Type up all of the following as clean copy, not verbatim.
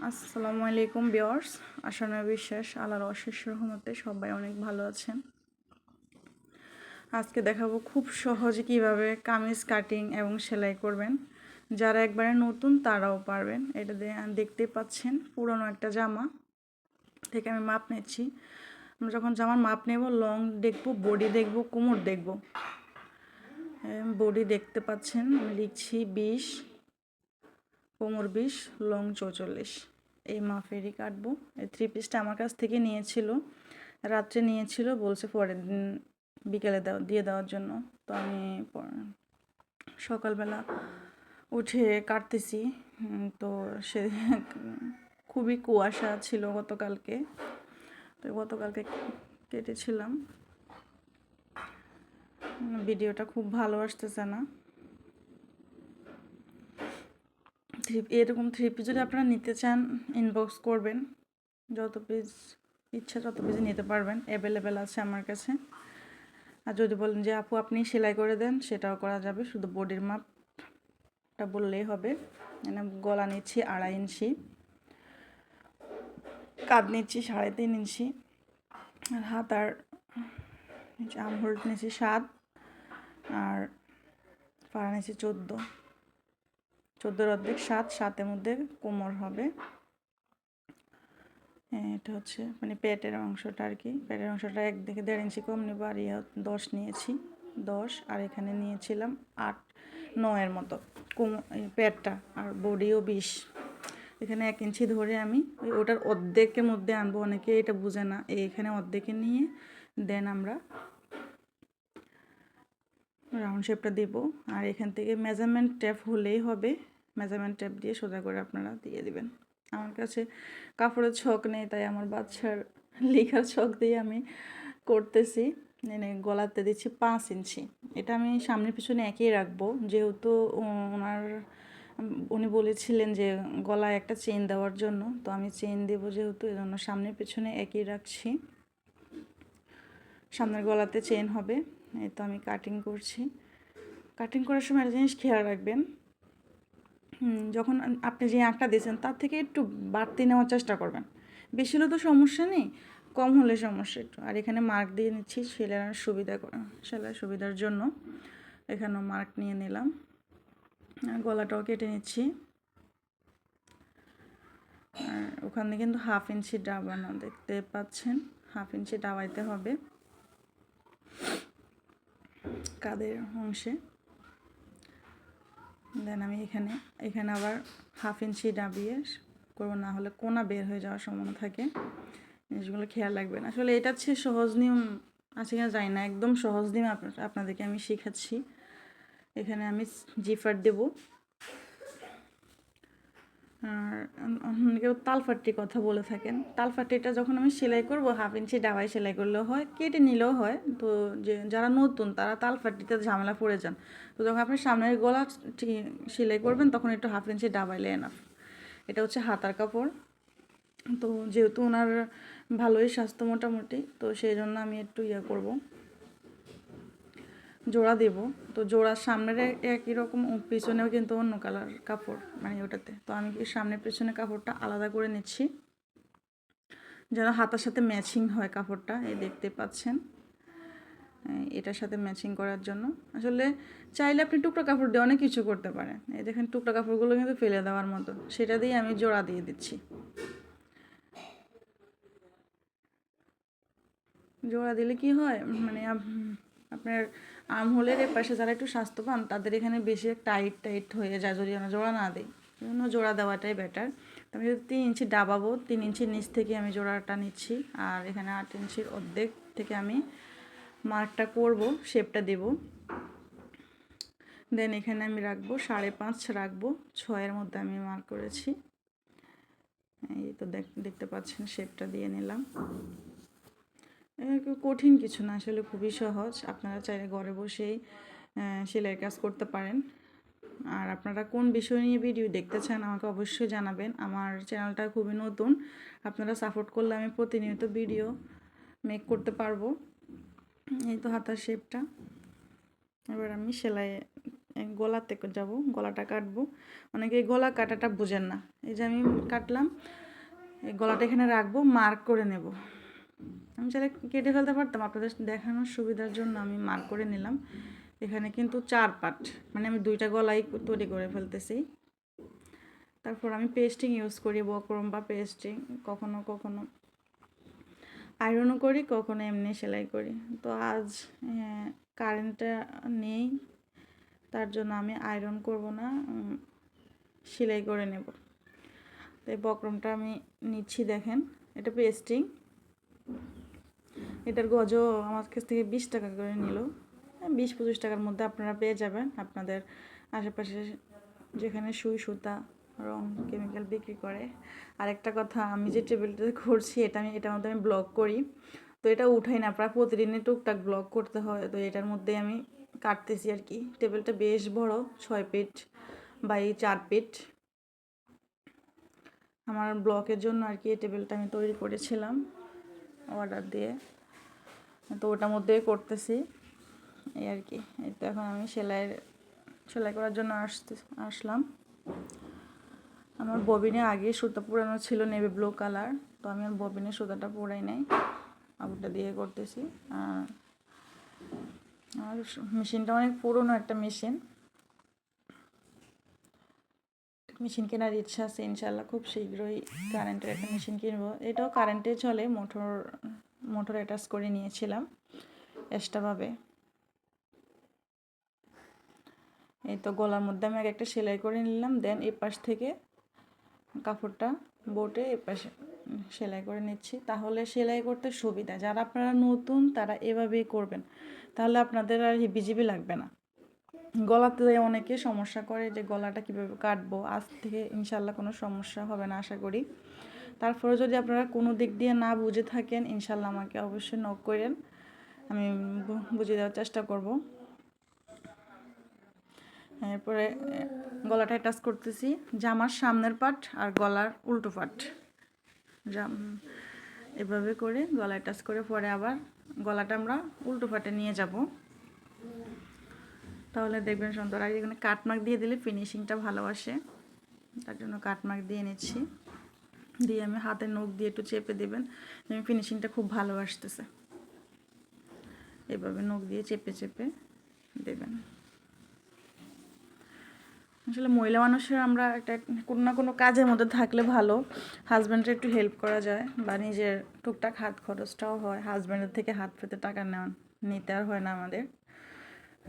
আসসালামু আলাইকুম ভিউয়ার্স। আশা নয় বিশ্বাস আল্লাহর অশেষ রহমতে সবাই অনেক ভালো আছেন। আজকে দেখাবো খুব সহজে কিভাবে কামিজ কাটিং এবং সেলাই করবেন। যারা একবারে নতুন তারাও পারবেন। এটা দেখতে পাচ্ছেন পুরনো একটা জামা থেকে আমি মাপ নিচ্ছি। আমরা যখন জামার মাপ নেব লং দেখব, বডি দেখব, কোমর দেখব। বডি দেখতে পাচ্ছেন আমি লিখছি 20, কোমর 20, লং 44। এই মাপেরই কাটবো। এই 3 পিসটা আমার কাছ থেকে নিয়েছিল, রাত্রে নিয়েছিল, বলছে পরের দিন বিকেলে দিয়ে দেওয়ার জন্য। তো আমি সকালবেলা উঠে কাটতেছি। তো সে খুবই কুয়াশা ছিল গতকালকে, তো গতকালকে কেটেছিলাম। ভিডিওটা খুব ভালো আসতেছে না। এরকম 3 পিস যদি আপনারা নিতে চান ইনবক্স করবেন, যত পিস ইচ্ছা তত পিস নিতে পারবেন, অ্যাভেলেবেল আছে আমার কাছে। আর যদি বলেন যে আপু আপনি সেলাই করে দেন, সেটাও করা যাবে, শুধু বডির মাপটা বললেই হবে। মানে গলা নিচ্ছি 2.5 ইঞ্চি, কাঁধ নিচ্ছি 3.5 ইঞ্চি, আর হাত আর আর্মহোল নিচ্ছি 7, আর পাড়া নিচ্ছি 14 অর্ধেক 7, 7-এর মধ্যে কোমর হবে। এটা হচ্ছে মানে পেটের অংশটা আর কি। পেটের অংশটা একদিকে 1.5 ইঞ্চি কম নেব, আর 10 নিয়েছি, 10, আর এখানে নিয়েছিলাম 8-9 মতো পেটটা, আর বডিও 20। এখানে 1 ইঞ্চি ধরে আমি ওটার অর্ধেকের মধ্যে আনবো। অনেকে এটা বুঝে না, এখানে অর্ধেকে নিয়ে দেন আমরা রাউন্ড শেপটা দেব। আর এখান থেকে মেজারমেন্ট টেপ হলেই হবে, মেজারমেন্ট টেপ দিয়ে সোজা করে আপনারা দিয়ে দিবেন। আমার কাছে কাপড়ের ছক নেই, তাই আমার বাচ্চার লেখার ছক দিয়ে আমি করতেছি। গলাতে দিচ্ছি 5 ইঞ্চি। এটা আমি সামনে পিছনে একই রাখবো, যেহেতু উনি বলেছিলেন যে গলায় একটা চেন দেওয়ার জন্য, তো আমি চেন দেবো যেহেতু, এই জন্য সামনে পিছনে একই রাখছি। সামনের গলাতে চেন হবে। এই তো আমি কাটিং করছি। কাটিং করার সময় একটা জিনিস খেয়াল রাখবেন, যখন আপনি যে আঁকটা দিয়েছেন তার থেকে একটু বাড়তি নেওয়ার চেষ্টা করবেন। বেশি হলে তো সমস্যা নেই, কম হলে সমস্যা একটু। আর এখানে মার্ক দিয়ে নিচ্ছি সেলাইয়ের সুবিধার জন্য এখানেও মার্ক নিয়ে নিলাম। আর গলাটাও কেটে নিচ্ছি। আর ওখানে কিন্তু 1/2 ইঞ্চি ডাবানো দেখতে পাচ্ছেন, 1/2 ইঞ্চি ডাবাইতে হবে কাঁধের অংশে। দেন আমি এখানে আবার 1/2 ইঞ্চি ডাবিয়ে করবো, না হলে কোনা বের হয়ে যাওয়ার সম্ভাবনা থাকে। জিনিসগুলো খেয়াল রাখবেন। আসলে এটা হচ্ছে সহজ নিয়ম আছে কিনা জানি না, একদম সহজ নিয়ম আপনাদেরকে আমি শেখাচ্ছি। এখানে আমি জিফার দেব। আর কেউ তালফাট্টির কথা বলে থাকেন। তালফাট্টিটা যখন আমি সেলাই করব 1/2 ইঞ্চি ডাবায় সেলাই করলেও হয়, কেটে নিলেও হয়। তো যারা নতুন তারা তালফাট্টিতে ঝামেলা পড়ে যান। তো যখন আপনি সামনের গলা সেলাই করবেন তখন একটু 1/2 ইঞ্চি ডাবাইলে এনাফ। এটা হচ্ছে হাতার কাপড়। তো যেহেতু ওনার ভালোই স্বাস্থ্য মোটামুটি, তো সেই জন্য আমি একটু করব, জোড়া দেব। তো জোড়ার সামনের একই রকম, পিছনেও কিন্তু অন্য কালার কাপড়, মানে ওটাতে। তো আমি সামনে পিছনে কাপড়টা আলাদা করে নিচ্ছি যেন হাতার সাথে ম্যাচিং হয় কাপড়টা। এই দেখতে পাচ্ছেন, এটার সাথে ম্যাচিং করার জন্য। আসলে চাইলে আপনি টুকরা কাপড় দিয়ে অনেক কিছু করতে পারেন। এই দেখেন টুকরা কাপড়গুলো কিন্তু ফেলে দেওয়ার মতো, সেটা দিয়ে আমি জোড়া দিয়ে দিচ্ছি। জোড়া দিলে কি হয়, মানে আপনার আর্মহোলের পাশে যারা একটু স্বাস্থ্যবান তাদের এখানে বেশি টাইট হয়ে যায় যদি আমরা জোড়া না দিই। জন্য জোড়া দেওয়াটাই বেটার। তো আমি যদি 3 ইঞ্চি ডাবাবো, 3 ইঞ্চির নিচ থেকে আমি জোড়াটা নিচ্ছি। আর এখানে 8 ইঞ্চির অর্ধেক থেকে আমি মার্কটা করব, শেপটা দেব। দেন এখানে আমি রাখবো 5.5 রাখবো, 6-এর মধ্যে আমি মার্ক করেছি। এই তো দেখতে পাচ্ছেন শেপটা দিয়ে নিলাম। কঠিন কিছু না, আসলে খুবই সহজ। আপনারা চাইলে ঘরে বসেই সেলাই কাজ করতে পারেন। আর আপনারা কোন বিষয় নিয়ে ভিডিও দেখতে চান আমাকে অবশ্যই জানাবেন। আমার চ্যানেলটা খুবই নতুন, আপনারা সাপোর্ট করলে আমি প্রতিনিয়ত ভিডিও মেক করতে পারবো। এই তো হাতার শেপটা। এবার আমি সেলাই গলাতে যাব, গলাটা কাটবো। অনেকে এই গলা কাটাটা বোঝেন না। এই যে আমি কাটলাম, এই গলাটা এখানে রাখবো, মার্ক করে নেব। আমি চাইলে কেটে ফেলতে পারতাম, আপনাদের দেখানোর সুবিধার জন্য আমি মার্ক করে নিলাম। এখানে কিন্তু 4 পার্ট, মানে আমি 2টা গলাই তৈরি করে ফেলতেছি। তারপর আমি পেস্টিং ইউজ করি, বক্রম বা পেস্টিং, কখনো কখনো আয়রনও করি, কখনো এমনি সেলাই করি। তো আজ কারেন্টটা নেই, তার জন্য আমি আয়রন করব না, সেলাই করে নেব। তো এই বক্রমটা আমি নিচ্ছি, দেখেন এটা পেস্টিং। এটার গজও আমার কাছ থেকে 20 টাকা করে নিল। 20-25 টাকার মধ্যে আপনারা পেয়ে যাবেন আপনাদের আশেপাশে যেখানে সুই সুতা রং কেমিক্যাল বিক্রি করে। আরেকটা কথা, আমি যে টেবিলটা করছি এটার মধ্যে আমি ব্লগ করি, তো এটা উঠাই না, প্রায় প্রতিদিনই টুকটাক ব্লগ করতে হয়। তো এটার মধ্যে আমি কাটতেছি আর কি। টেবিলটা বেশ বড়, 6 ফিট বাই 4 ফিট। আমার ব্লকের জন্য আর কি এই টেবিলটা আমি তৈরি করেছিলাম অর্ডার দিয়ে, তো ওটার মধ্যেই করতেছি এই আর কি। এই তো এখন আমি সেলাই করার জন্য আসলাম। আমার ববিনে আগে সুতা পুরানো ছিল নেভি ব্লু কালার, তো আমি আর ববিনে সুতাটা পুরাই নাই, ওটা দিয়ে করতেছি। আর মেশিনটা অনেক পুরনো একটা মেশিন কেনার ইচ্ছা আছে ইনশাল্লাহ, খুব শীঘ্রই কারেন্টের একটা মেশিন কিনবো। এটাও কারেন্টে চলে, মোটর অ্যাটাচ করে নিয়েছিলাম এক্সট্রাভাবে। এই তো গলার মধ্যে আমি একটা সেলাই করে নিলাম, দেন এই পাশ থেকে কাপড়টা বোটে এ পাশে সেলাই করে নিচ্ছি। তাহলে সেলাই করতে সুবিধা, যারা আপনারা নতুন তারা এভাবেই করবেন, তাহলে আপনাদের আর হিবিজিবি লাগবে না। গলাতে অনেকে সমস্যা করে যে গলাটা কীভাবে কাটবো, আজ থেকে ইনশাল্লাহ কোনো সমস্যা হবে না আশা করি। তারপরে যদি আপনারা কোনো দিক দিয়ে না বুঝে থাকেন, ইনশাল্লাহ আমাকে অবশ্যই নক করেন, আমি বুঝিয়ে দেওয়ার চেষ্টা করব। এরপরে গলাটা অ্যাটাচ করতেছি, জামার সামনের পাট আর গলার উল্টো পাট এভাবে করে গলা অ্যাটাচ করে পরে আবার গলাটা আমরা উল্টো পাটে নিয়ে যাব, তাহলে দেখবেন সুন্দর। আর এখানে কাটমার্ক দিয়ে দিলে ফিনিশিংটা ভালো আসে, তার জন্য কাটমার্ক দিয়ে নিচ্ছি। দিয়ে আমি হাতের নখ দিয়ে একটু চেপে দেবেন, ফিনিশিংটা খুব ভালো আসতেছে। এভাবে নখ দিয়ে চেপে চেপে দেবেন। আসলে মহিলা মানুষের আমরা একটা কোনো না কোনো কাজের মধ্যে থাকলে ভালো, হাজব্যান্ডের একটু হেল্প করা যায় বা নিজের টুকটাক হাত খরচটাও হয়, হাজব্যান্ডের থেকে হাত পেতে টাকা নিতে আর হয় না আমাদের।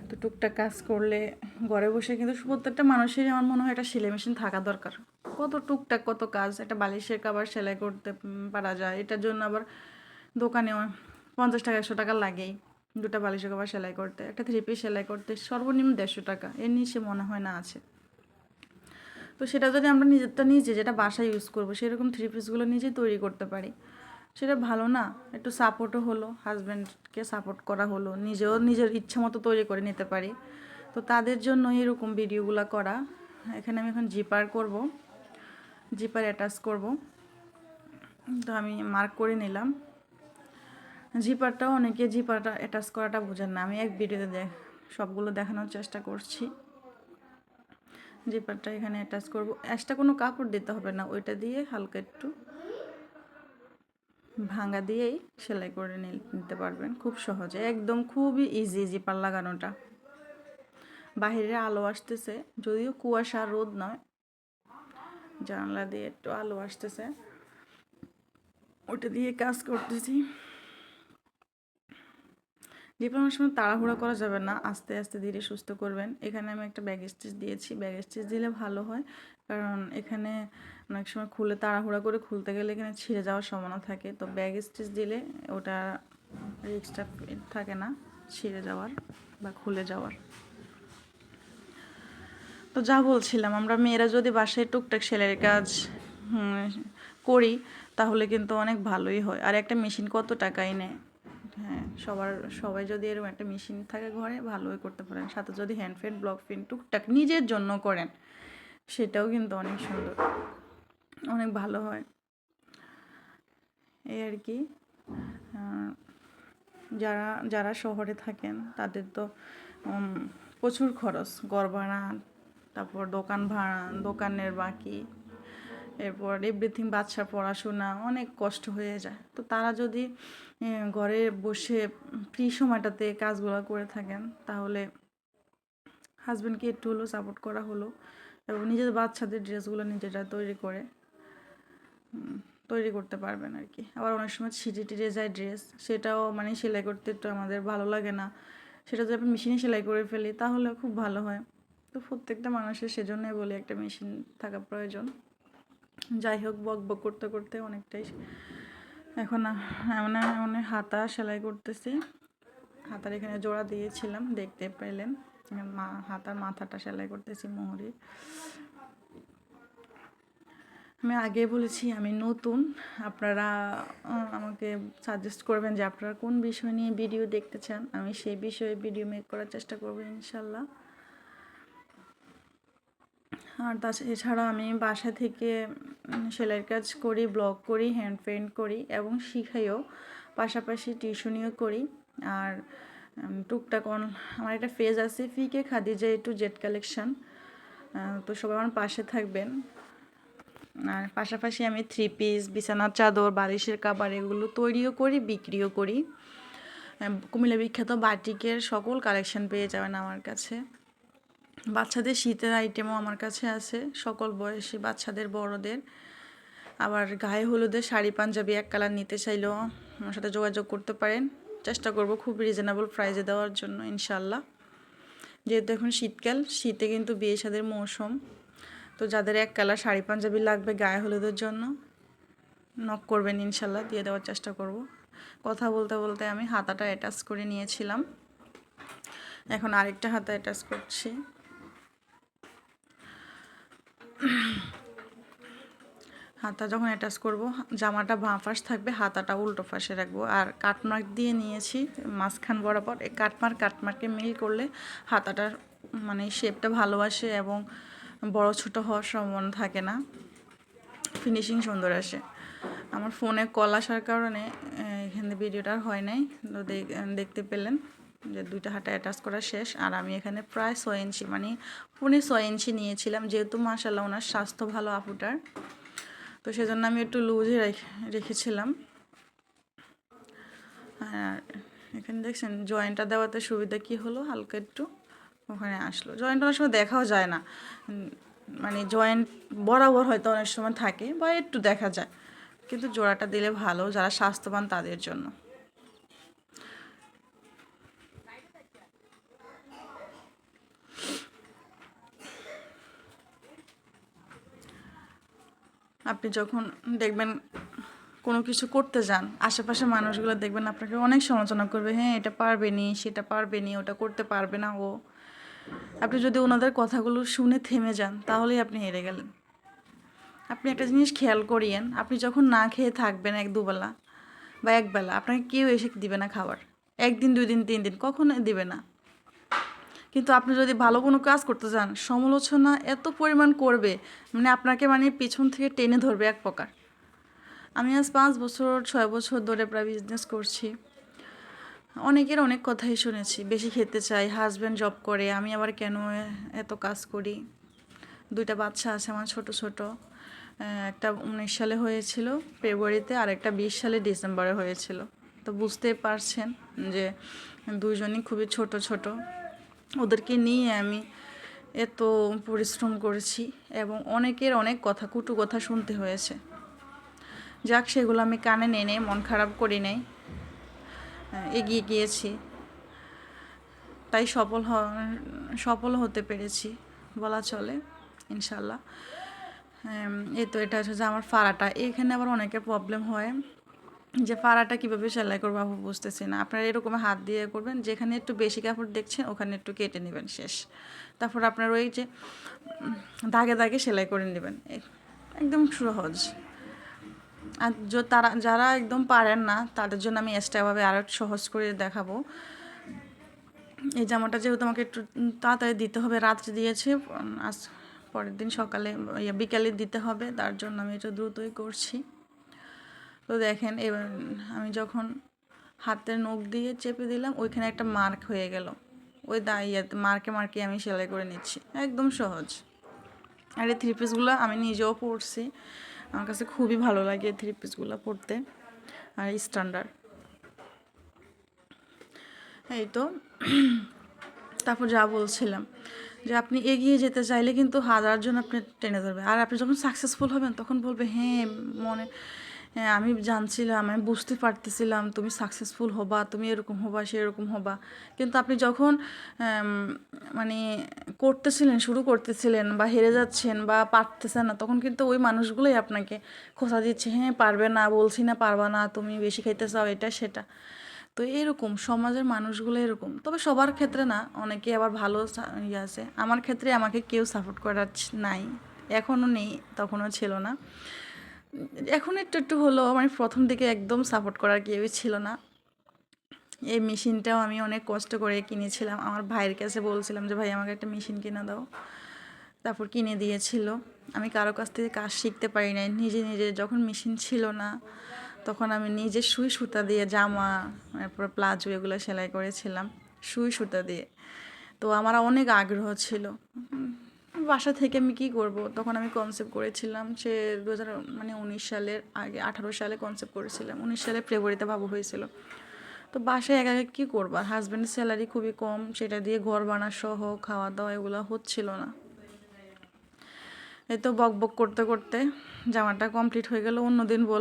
তো টুকটাক কাজ করলে ঘরে বসে কিন্তু প্রত্যেকটা মানুষেরই আমার মনে হয় একটা সেলাই মেশিন থাকা দরকার। কত টুকটাক কত কাজ, একটা বালিশের কাভার সেলাই করতে পারা যায়, এটার জন্য আবার দোকানে 50 টাকা 100 টাকা লাগেই। 2টা বালিশের কাভার সেলাই করতে, একটা 3 পিস সেলাই করতে সর্বনিম্ন 150 টাকা, এর নিচে মনে হয় না আছে। তো সেটা যদি আমরা নিজে যেটা বাসায় ইউজ করবো সেরকম 3 পিসগুলো নিজেই তৈরি করতে পারি, সেটা ভালো না? একটু সাপোর্টও হলো, হাজব্যান্ডকে সাপোর্ট করা হলো, নিজেও নিজের ইচ্ছা মতো তৈরি করে নিতে পারি। তো তাদের জন্য এরকম ভিডিওগুলো করা। এখানে আমি এখন জিপার করব, জিপার অ্যাটাচ করব। তো আমি মার্ক করে নিলাম। জিপারটাও অনেকে জিপারটা অ্যাটাচ করাটা বোঝেন না, আমি এক ভিডিওতে সবগুলো দেখানোর চেষ্টা করছি। জিপারটা এখানে অ্যাটাচ করব, এক্সট্রা কোনো কাপড় দিতে হবে না, ওইটা দিয়ে হালকা একটু ভাঙা দিয়েই সেলাই করে নিতে পারবেন খুব সহজে, একদম খুবই ইজি জিপার লাগানোটা। বাহিরে আলো আসতেছে, যদিও কুয়াশা রোদ নয়, জানলা দিয়ে একটু আলো আসতেছে, ওটা দিয়ে কাজ করতেছি। জিপানোর সময় তাড়াহুড়া করা যাবে না, আস্তে আস্তে ধীরে সুস্থ করবেন। এখানে আমি একটা ব্যাগ স্টিচ দিয়েছি, ব্যাগ স্টিচ দিলে ভালো হয়, কারণ এখানে অনেক সময় তাড়াহুড়া করে খুলতে গেলে এখানে ছিঁড়ে যাওয়ার সম্ভাবনা থাকে। তো ব্যাগ স্টিচ দিলে ওটা রিস্কটা থাকে না ছিঁড়ে যাওয়ার বা খুলে যাওয়ার। তো যা বলছিলাম, আমরা মেয়েরা যদি বাসায় টুকটাক সেলাইয়ের কাজ করি তাহলে কিন্তু অনেক ভালোই হয়। আর একটা মেশিন কত টাকাই নেয়, হ্যাঁ সবাই যদি এরকম একটা মেশিন থাকে ঘরে ভালোই করতে পারেন। সাথে যদি হ্যান্ড ফেড ব্লক প্রিন্ট টুকটাক নিজের জন্য করেন সেটাও কিন্তু অনেক সুন্দর, অনেক ভালো হয় এই আর কি। যারা শহরে থাকেন তাদের তো প্রচুর খরচ, ঘর ভাড়া, তারপর দোকান ভাড়া, দোকানের বাকি, এরপর এভরিথিং, বাচ্চার পড়াশোনা, অনেক কষ্ট হয়ে যায়। তো তারা যদি ঘরে বসে ফ্রি সময়টাতে কাজগুলো করে থাকেন, তাহলে হাজব্যান্ডকে একটু হলেও সাপোর্ট করা হলো, এবং নিজের বাচ্চাদের ড্রেসগুলো নিজেরা তৈরি করতে পারবেন আর কি। আবার অনেক সময় ছিঁড়ে টিড়ে যায় ড্রেস, সেটাও মানে সেলাই করতে একটু আমাদের ভালো লাগে না, সেটা যদি আপনি মেশিনে সেলাই করে ফেলি তাহলে খুব ভালো হয়। তো প্রত্যেকটা মানুষের সেজন্যই বলি একটা মেশিন থাকা প্রয়োজন। যাই হোক, বক বক করতে করতে অনেকটাই এখন এমন হাতা সেলাই করতেছি। হাতার এখানে জোড়া দিয়েছিলাম, দেখতে পেলেন। হাতার মাথাটা সেলাই করতেছি মোহরি। আমি আগে বলেছি আমি নতুন, আপনারা আমাকে সাজেস্ট করবেন যে আপনারা কোন বিষয় নিয়ে ভিডিও দেখতে চান, আমি সেই বিষয়ে ভিডিও মেক করার চেষ্টা করব ইনশাল্লাহ। আর এছাড়া আমি বাসা থেকে সেলাইয়ের কাজ করি, ব্লগ করি, হ্যান্ড পেইন্ট করি এবং শিখাইও, পাশাপাশি টিউশনিও করি। আর টুকটাক আমার একটা পেজ আছে, ফিকে Khadija A to Z collection. তো সবাই আমার পাশে থাকবেন। আর পাশাপাশি আমি 3 পিস, বিছানার চাদর, বালিশের কাভার এগুলো তৈরিও করি, বিক্রিও করি। কুমিল্লা বিখ্যাত বাটিকের সকল কালেকশন পেয়ে যাবেন আমার কাছে। বাচ্চাদের শীতের আইটেমও আমার কাছে আছে, সকল বয়সী বাচ্চাদের, বড়দের। আবার গায়ে হলুদের শাড়ি পাঞ্জাবি এক কালার নিতে চাইলেও আমার সাথে যোগাযোগ করতে পারেন। চেষ্টা করব খুব রিজনেবল প্রাইসে দেওয়ার জন্য ইনশাল্লাহ। যেহেতু এখন শীতকাল, শীতে কিন্তু বিয়ে শাদির মৌসুম। তো যাদের এক কালার শাড়ি পাঞ্জাবি লাগবে গায়ে হলুদের জন্য, নক করবেন, ইনশাল্লাহ দিয়ে দেওয়ার চেষ্টা করব। কথা বলতে বলতে আমি হাতাটা অ্যাটাচ করে নিয়েছিলাম, এখন আরেকটা হাতা অ্যাটাচ করছি। হাতা যখন অ্যাটাচ করব, জামাটা বাঁ পাশ থাকবে, হাতাটা উল্টো পাশে রাখবো। আর কাটমার্ক দিয়ে নিয়েছি মাঝখান বরাবর। এই কাটমার্কে মিল করলে হাতাটার মানে শেপটা ভালো আসে এবং বড় ছোট হওয়ার সম্ভাবনা থাকে না, ফিনিশিং সুন্দর আসে। আমার ফোনে কল আসার কারণে এখানে ভিডিওটা হয় নাই, তো দেখতে পেলেন যে দুইটা হাতা অ্যাটাচ করা শেষ। আর আমি এখানে প্রায় 6 ইঞ্চি মানে 6.25 ইঞ্চি নিয়েছিলাম, যেহেতু মাশাআল্লাহ ওনার স্বাস্থ্য ভালো আপুটার, তো সেজন্য আমি একটু লুজে রেখেছিলাম। আর এখানে দেখছেন জয়েন্টটা দেওয়াতে সুবিধা কি হলো, হালকা একটু ওখানে আসলো। জয়েন্ট অনেক সময় দেখাও যায় না, মানে জয়েন্ট বরাবর হয়তো অনেক সময় থাকে বা একটু দেখা যায়, কিন্তু জোড়াটা দিলে ভালো যারা স্বাস্থ্যবান তাদের জন্য। আপনি যখন দেখবেন কোনো কিছু করতে যান, আশেপাশের মানুষগুলো দেখবেন আপনাকে অনেক সমালোচনা করবে, হ্যাঁ এটা পারবে নি, সেটা পারবে নি, ওটা করতে পারবে না ও। আপনি যদি ওনাদের কথাগুলো শুনে থেমে যান, তাহলেই আপনি হেরে গেলেন। আপনি একটা জিনিস খেয়াল করিয়েন, আপনি যখন না খেয়ে থাকবেন এক দুবেলা বা একবেলা, আপনাকে কেউ এসে দিবে না খাবার, 1 দিন 2 দিন 3 দিন কখনো দিবে না। কিন্তু আপনি যদি ভালো কোনো কাজ করতে চান, সমালোচনা এত পরিমাণ করবে, মানে আপনাকে মানে পিছন থেকে টেনে ধরবে এক প্রকার। আমি আজ 5 বছর 6 বছর ধরে প্রায় বিজনেস করছি, অনেকের অনেক কথাই শুনেছি, বেশি খেতে চাই, হাজব্যান্ড জব করে, আমি আবার কেন এত কাজ করি। 2টা বাচ্চা আছে আমার ছোট ছোট, একটা 19 সালে হয়েছিল ফেব্রুয়ারিতে, আর একটা 20 সালে ডিসেম্বরে হয়েছিল। তো বুঝতেই পারছেন যে দুইজনই খুবই ছোট ছোট, ওদেরকে নিয়ে আমি এত পরিশ্রম করেছি এবং অনেকের অনেক কথা, কটু কথা শুনতে হয়েছে। যাক, সেগুলো আমি কানে নেই, মন খারাপ করি নাই, এগিয়ে গিয়েছি, তাই সফল হতে পেরেছি বলা চলে ইনশাল্লাহ। এই তো এটা হচ্ছে যে আমার ফাড়াটা, এখানে আবার অনেকের প্রবলেম হয় যে ফাড়াটা কীভাবে সেলাই করবো আমি বুঝতেছি না। আপনারা এরকম হাত দিয়ে করবেন, যেখানে একটু বেশি কাপড় দেখছেন ওখানে একটু কেটে নেবেন, শেষ। তারপর আপনার ওই যে দাগে দাগে সেলাই করে নেবেন, একদম সহজ। আর যারা একদম পারেন না তাদের জন্য আমি এক্সট্রাভাবে আরও সহজ করে দেখাবো। এই জামাটা যেহেতু আমাকে একটু তাড়াতাড়ি দিতে হবে, রাত্রে দিয়েছে, আজ পরের দিন সকালে বিকালে দিতে হবে, তার জন্য আমি এটা দ্রুতই করছি। তো দেখেন, এবার আমি যখন হাতের নখ দিয়ে চেপে দিলাম, ওইখানে একটা মার্ক হয়ে গেল, ওই ইয়েতে মার্কে মার্কে আমি সেলাই করে নিচ্ছি, একদম সহজ। আর এই থ্রি পিসগুলো আমি নিজেও পরছি, আমার কাছে খুবই ভালো লাগে এই থ্রি পিসগুলো পরতে, আর স্ট্যান্ডার্ড। এই তো তারপর যা বলছিলাম যে আপনি এগিয়ে যেতে চাইলে কিন্তু হাজারজন আপনি টেনে ধরবে, আর আপনি যখন সাকসেসফুল হবেন তখন বলবে হ্যাঁ মনে, হ্যাঁ আমি জানছিলাম, আমি বুঝতে পারতেছিলাম তুমি সাকসেসফুল হবা, তুমি এরকম হবা সেরকম হবা। কিন্তু আপনি যখন মানে করতেছিলেন, শুরু করতেছিলেন বা হেরে যাচ্ছেন বা পারতেছেন না, তখন কিন্তু ওই মানুষগুলোই আপনাকে খোঁচা দিচ্ছে, হ্যাঁ পারবে না, বলছি না পারবা না, তুমি বেশি খাইতে চাও, এটা সেটা। তো এরকম সমাজের মানুষগুলো এরকম, তবে সবার ক্ষেত্রে না, অনেকে আবার ভালো ইয়ে আছে। আমার ক্ষেত্রে আমাকে কেউ সাপোর্ট করার নাই, এখনও নেই, তখনও ছিল না। এখন একটু একটু হলো, মানে প্রথম দিকে একদম সাপোর্ট করার কেউই ছিল না। এই মেশিনটাও আমি অনেক কষ্ট করে কিনেছিলাম, আমার ভাইয়ের কাছে বলছিলাম যে ভাই আমাকে একটা মেশিন কিনে দাও, তারপর কিনে দিয়েছিল। আমি কারো কাছ থেকে কাজ শিখতে পারি নাই, নিজে নিজে যখন মেশিন ছিল না তখন আমি নিজে সুই সুতা দিয়ে জামা, তারপর প্লাজো এগুলো সেলাই করেছিলাম সুই সুতা দিয়ে। তো আমার অনেক আগ্রহ ছিল। বাসা থেকে আমি কী করব, তখন আমি কনসেপ্ট করেছিলাম সে 2000 মানে 19 সালের আগে, 18 সালে কনসেপ্ট করেছিলাম, 19 সালে ফেব্রুয়ারিতে বাবু হয়েছিল। তো বাসায় একা একা কী করবো, আর হাজব্যান্ডের স্যালারি খুবই কম, সেটা দিয়ে ঘর বানা সহ খাওয়া দাওয়া এগুলো হচ্ছিল না। এই তো বক বক করতে করতে জামাটা কমপ্লিট হয়ে গেল, অন্য দিন বল।